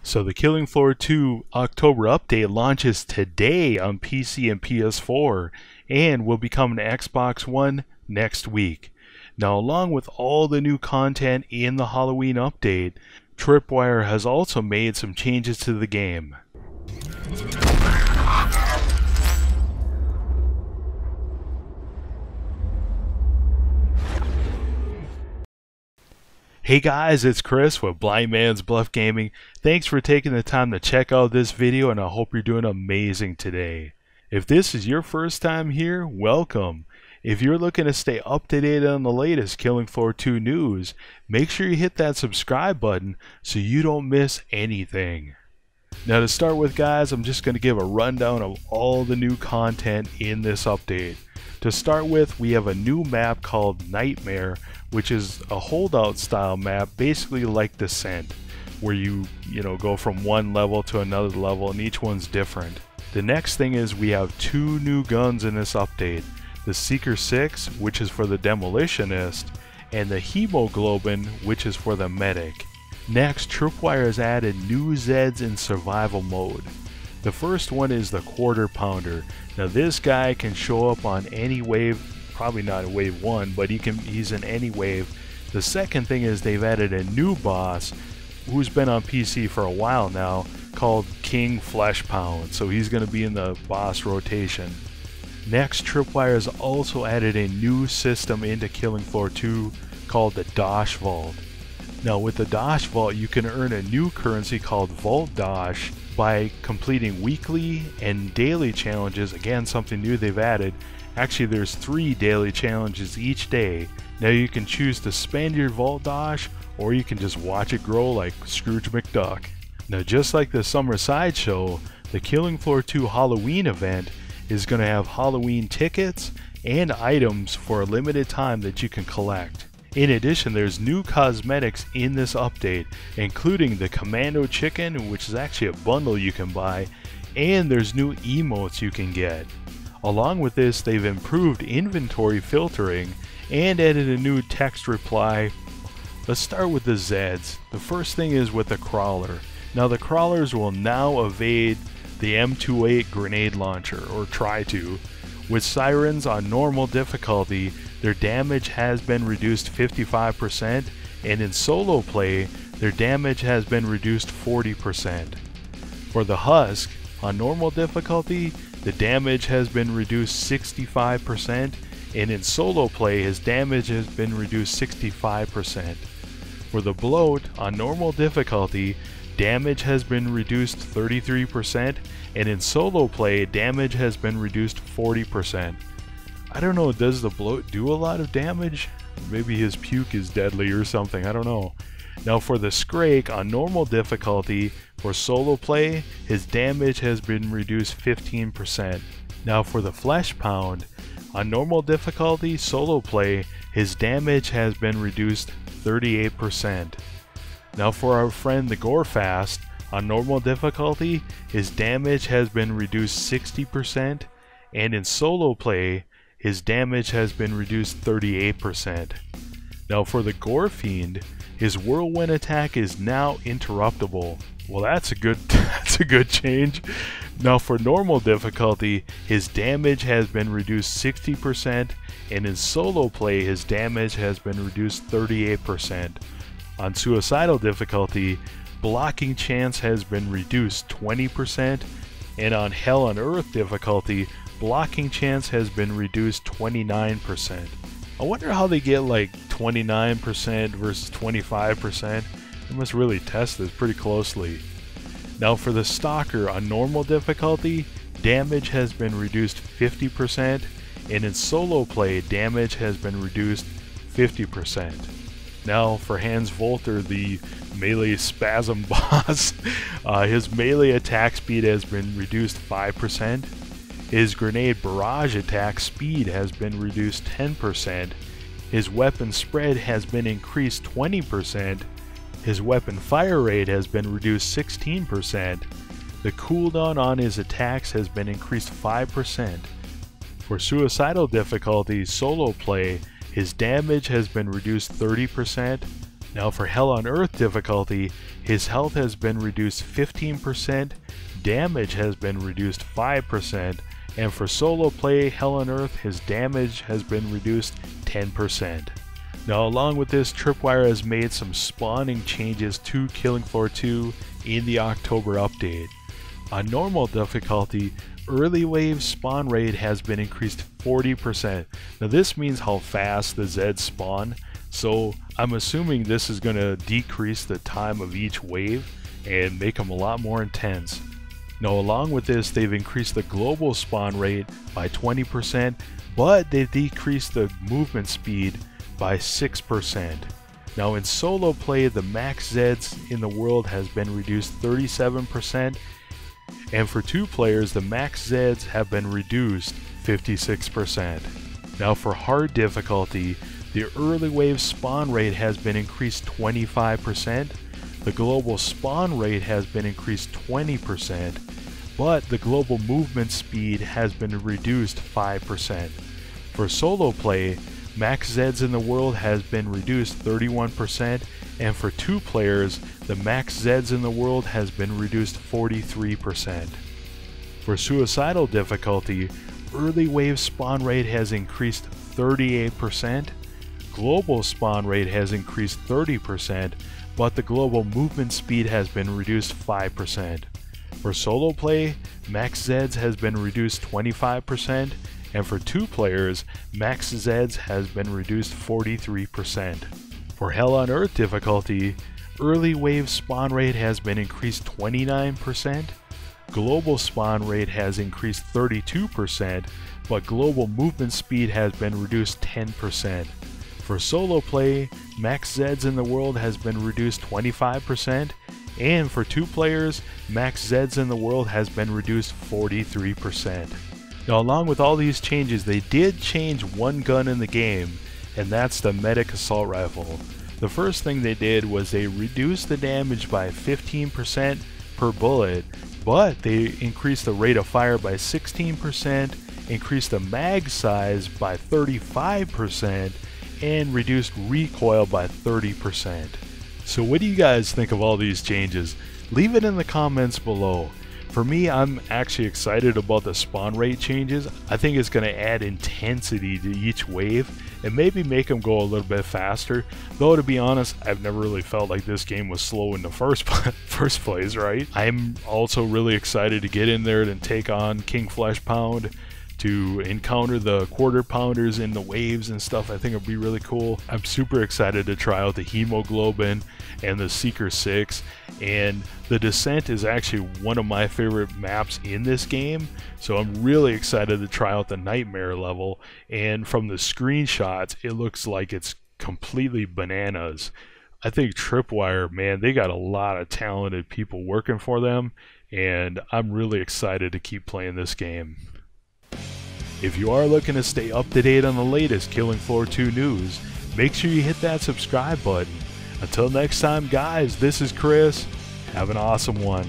So the Killing Floor 2 October update launches today on PC and PS4 and will become an Xbox One next week. Now, along with all the new content in the Halloween update, Tripwire has also made some changes to the game. Hey guys, it's Chris with Blind Man's Bluff Gaming. Thanks for taking the time to check out this video, and I hope you're doing amazing today. If this is your first time here, welcome. If you're looking to stay up to date on the latest Killing Floor 2 news, make sure you hit that subscribe button so you don't miss anything. Now to start with, guys, I'm just going to give a rundown of all the new content in this update. To start with, we have a new map called Nightmare, which is a holdout style map, basically like Descent, where you go from one level to another level and each one's different. The next thing is we have two new guns in this update. The Seeker 6, which is for the Demolitionist, and the Hemoglobin, which is for the Medic. Next, Tripwire has added new Zeds in survival mode. The first one is the Quarter Pounder. Now this guy can show up on any wave, probably not a wave 1, but he's in any wave. The second thing is they've added a new boss who's been on PC for a while now called King Flesh Pound, so he's going to be in the boss rotation. Next, Tripwire has also added a new system into Killing Floor 2 called the Dosh Vault. Now with the Dosh Vault, you can earn a new currency called Vault Dosh by completing weekly and daily challenges. Again, something new they've added. Actually, there's 3 daily challenges each day. Now you can choose to spend your Vault Dosh, or you can just watch it grow like Scrooge McDuck. Now just like the summer sideshow, the Killing Floor 2 Halloween event is going to have Halloween tickets and items for a limited time that you can collect. In addition, there's new cosmetics in this update, including the Commando Chicken, which is actually a bundle you can buy, and there's new emotes you can get. Along with this, they've improved inventory filtering and added a new text reply. Let's start with the Zeds. The first thing is with the Crawler. Now the Crawlers will now evade the M28 grenade launcher, or try to. With Sirens on normal difficulty, their damage has been reduced 55%, and in solo play, their damage has been reduced 40%. For the Husk, on normal difficulty, the damage has been reduced 65%, and in solo play, his damage has been reduced 65%. For the Bloat, on normal difficulty, damage has been reduced 33%, and in solo play, damage has been reduced 40%. I don't know, does the Bloat do a lot of damage? Maybe his puke is deadly or something, I don't know. Now for the Scrake, on normal difficulty, for solo play, his damage has been reduced 15%. Now for the Flesh Pound, on normal difficulty, solo play, his damage has been reduced 38%. Now for our friend the Gorefast, on normal difficulty, his damage has been reduced 60%, and in solo play, his damage has been reduced 38%. Now for the Gorefiend, his whirlwind attack is now interruptible. Well, that's a good change. Now for normal difficulty, his damage has been reduced 60%, and in solo play, his damage has been reduced 38%. On suicidal difficulty, blocking chance has been reduced 20%, and on Hell on Earth difficulty, blocking chance has been reduced 29%. I wonder how they get like 29% versus 25%. They must really test this pretty closely. Now for the Stalker, on normal difficulty, damage has been reduced 50%, and in solo play, damage has been reduced 50%. Now for Hans Volter, the melee spasm boss, his melee attack speed has been reduced 5%. His grenade barrage attack speed has been reduced 10%. His weapon spread has been increased 20%. His weapon fire rate has been reduced 16%. The cooldown on his attacks has been increased 5%. For suicidal difficulty solo play, his damage has been reduced 30%. Now for Hell on Earth difficulty, his health has been reduced 15%, damage has been reduced 5%, and for solo play Hell on Earth, his damage has been reduced 10%. Now along with this, Tripwire has made some spawning changes to Killing Floor 2 in the October update. On normal difficulty, early wave spawn rate has been increased 40%. Now this means how fast the Zeds spawn, so I'm assuming this is going to decrease the time of each wave and make them a lot more intense. Now along with this, they've increased the global spawn rate by 20%, but they've decreased the movement speed by 6%. Now in solo play, the max Zeds in the world has been reduced 37%, and for 2 players, the max Zeds have been reduced 56%. Now for hard difficulty, the early wave spawn rate has been increased 25%, the global spawn rate has been increased 20%, but the global movement speed has been reduced 5%. For solo play, max Zeds in the world has been reduced 31%, and for 2 players, the max Zeds in the world has been reduced 43%. For suicidal difficulty, early wave spawn rate has increased 38%, global spawn rate has increased 30%, but the global movement speed has been reduced 5%. For solo play, max Zeds has been reduced 25%, and for 2 players, max Zeds has been reduced 43%. For Hell on Earth difficulty, early wave spawn rate has been increased 29%, global spawn rate has increased 32%, but global movement speed has been reduced 10%. For solo play, max Zeds in the world has been reduced 25%, and for 2 players, max Zeds in the world has been reduced 43%. Now along with all these changes, they did change one gun in the game, and that's the Medic Assault Rifle. The first thing they did was they reduced the damage by 15% per bullet, but they increased the rate of fire by 16%, increased the mag size by 35%, and reduced recoil by 30%. So what do you guys think of all these changes? Leave it in the comments below. For me, I'm actually excited about the spawn rate changes. I think it's going to add intensity to each wave and maybe make them go a little bit faster. Though to be honest, I've never really felt like this game was slow in the first place, right? I'm also really excited to get in there and take on King Flesh Pound, to encounter the quarter pounders in the waves and stuff. I think it'll be really cool. I'm super excited to try out the Hemoglobin and the Seeker 6, and the Descent is actually one of my favorite maps in this game, so I'm really excited to try out the Nightmare level, and from the screenshots it looks like it's completely bananas. I think Tripwire, man, they got a lot of talented people working for them, and I'm really excited to keep playing this game. If you are looking to stay up to date on the latest Killing Floor 2 news, make sure you hit that subscribe button. Until next time guys, this is Chris. Have an awesome one.